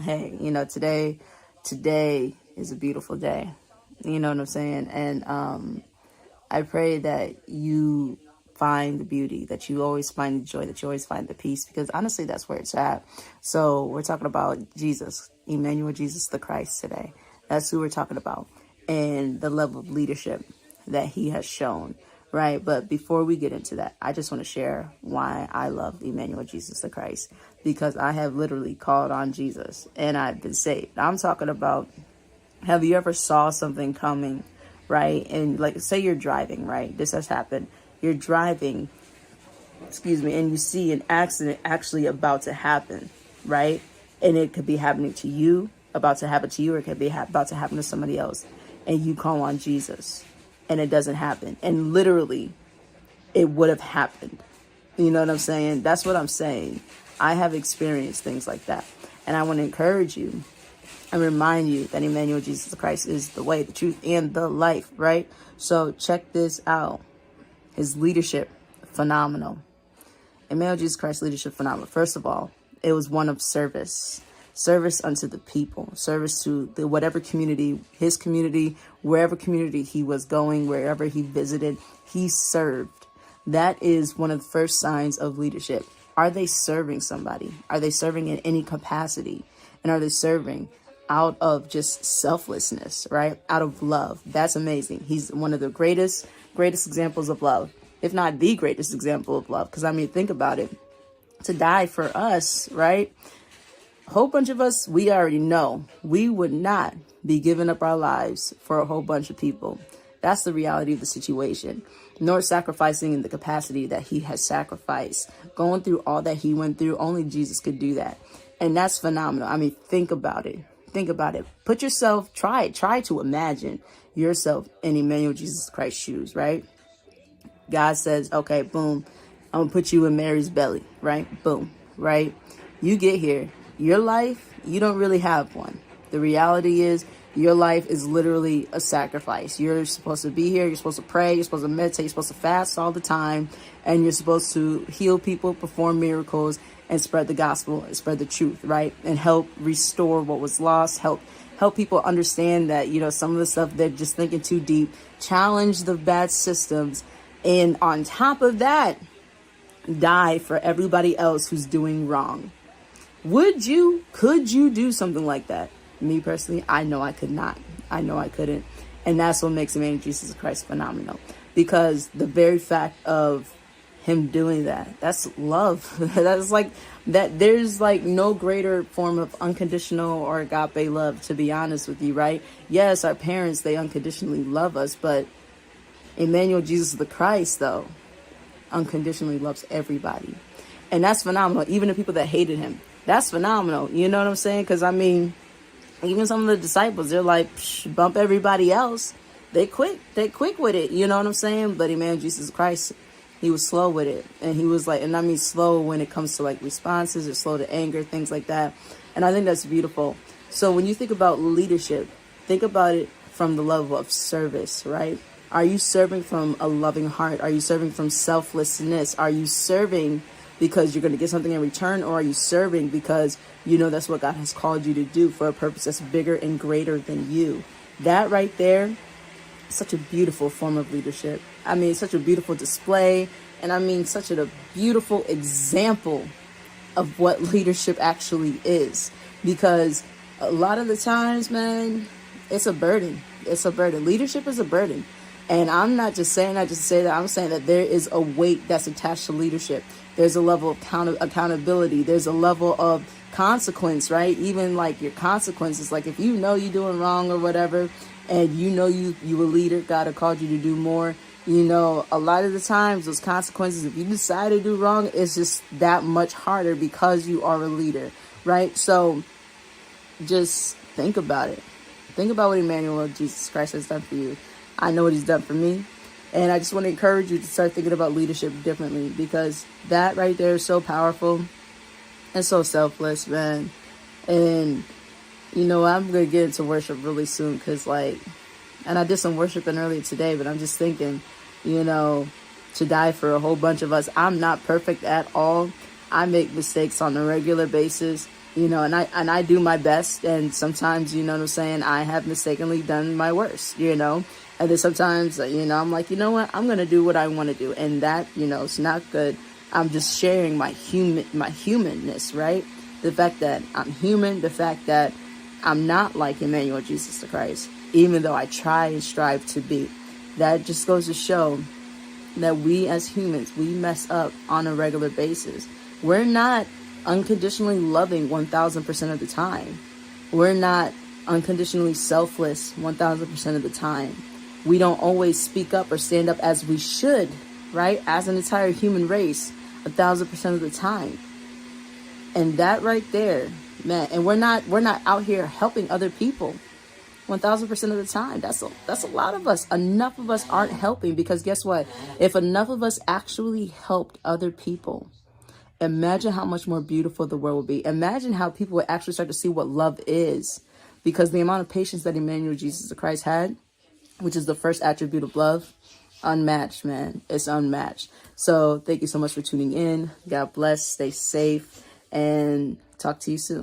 hey, today is a beautiful day. You know what I'm saying? And I pray that you find the beauty, that you always find the joy, that you always find the peace, because honestly, that's where it's at. So we're talking about Jesus, Emmanuel, Jesus the Christ today. That's who we're talking about, and the level of leadership that he has shown, right? But before we get into that, I just want to share why I love Emmanuel, Jesus the Christ, because I have literally called on Jesus and I've been saved. I'm talking about, have you ever saw something coming, right? And like, say you're driving, right? This has happened. You're driving, and you see an accident actually about to happen, right? And it could be happening to you, about to happen to you, or it could be about to happen to somebody else. And you call on Jesus and it doesn't happen. And literally, it would have happened. You know what I'm saying? That's what I'm saying. I have experienced things like that. And I want to encourage you and remind you that Emmanuel, Jesus Christ, is the way, the truth, and the life, right? So check this out. His leadership, phenomenal. Emmanuel, Jesus Christ, leadership, phenomenal. First of all, it was one of service. Service unto the people. Service to the whatever community, his community, wherever community he was going, wherever he visited, he served. That is one of the first signs of leadership. Are they serving somebody? Are they serving in any capacity? And are they serving out of just selflessness, right? Out of love. That's amazing. He's one of the greatest examples of love, if not the greatest example of love. Because I mean, think about it. To die for us, right? A whole bunch of us, we already know we would not be giving up our lives for a whole bunch of people. That's the reality of the situation. Nor sacrificing in the capacity that he has sacrificed. Going through all that he went through, only Jesus could do that. And that's phenomenal. I mean, think about it. Think about it. Put yourself, try to imagine yourself in Emmanuel Jesus Christ's shoes, right? God says, okay, boom, I'm going to put you in Mary's belly, right? Boom, right? You get here. Your life, you don't really have one. The reality is your life is literally a sacrifice. You're supposed to be here. You're supposed to pray. You're supposed to meditate. You're supposed to fast all the time. And you're supposed to heal people, perform miracles, and spread the gospel and spread the truth, right? And help restore what was lost. Help people understand that, some of the stuff they're just thinking too deep. Challenge the bad systems. And on top of that, die for everybody else who's doing wrong. Could you do something like that? Me personally, I know I could not. I know I couldn't. And that's what makes Emmanuel Jesus Christ phenomenal. Because the very fact of him doing that, that's love. That's like that. There's like no greater form of unconditional or agape love, to be honest with you, right? Yes, our parents, they unconditionally love us, but Emmanuel Jesus the Christ, though, unconditionally loves everybody. And that's phenomenal. Even the people that hated him, that's phenomenal. You know what I'm saying? Because I mean, even some of the disciples, they're like, bump everybody else. They quick with it. You know what I'm saying? But Emmanuel Jesus Christ, he was slow with it. And he was like, and I mean slow when it comes to like responses, or slow to anger, things like that. And I think that's beautiful. So when you think about leadership, think about it from the level of service, right? Are you serving from a loving heart? Are you serving from selflessness? Are you serving because you're going to get something in return? Or are you serving because that's what God has called you to do for a purpose that's bigger and greater than you? That right there, such a beautiful form of leadership. I mean, such a beautiful display. And I mean, such a beautiful example of what leadership actually is. Because a lot of the times, man, it's a burden. It's a burden. Leadership is a burden. And I'm not just saying that just to say that. I'm saying that there is a weight that's attached to leadership. There's a level of accountability. There's a level of consequence, right? Even like your consequences. Like if you're doing wrong or whatever, and you a leader, God has called you to do more. A lot of the times those consequences, if you decide to do wrong, it's just that much harder because you are a leader, right? So just think about it. Think about what Emmanuel Jesus Christ has done for you. I know what he's done for me. And I just want to encourage you to start thinking about leadership differently, because that right there is so powerful and so selfless, man. And, I'm going to get into worship really soon because, and I did some worshiping earlier today, but I'm just thinking, to die for a whole bunch of us. I'm not perfect at all. I make mistakes on a regular basis. you know, and I do my best, and sometimes, you know what I'm saying, I have mistakenly done my worst, you know, and then sometimes, you know, I'm like, you know what, I'm gonna do what I want to do, and that, you know, it's not good. I'm just sharing my humanness, right? The fact that I'm human, the fact that I'm not like Emmanuel, Jesus the Christ, even though I try and strive to be. That just goes to show that we as humans, we mess up on a regular basis. We're not unconditionally loving 1000% of the time. We're not unconditionally selfless 1000% of the time. We don't always speak up or stand up as we should, right? As an entire human race, 1000% of the time. And that right there, man, and we're not out here helping other people 1000% of the time. That's a lot of us. Enough of us aren't helping, because guess what? If enough of us actually helped other people, imagine how much more beautiful the world would be. Imagine how people would actually start to see what love is, because the amount of patience that Emmanuel, Jesus Christ, had, which is the first attribute of love, unmatched, man. It's unmatched. So thank you so much for tuning in. God bless. Stay safe, and talk to you soon.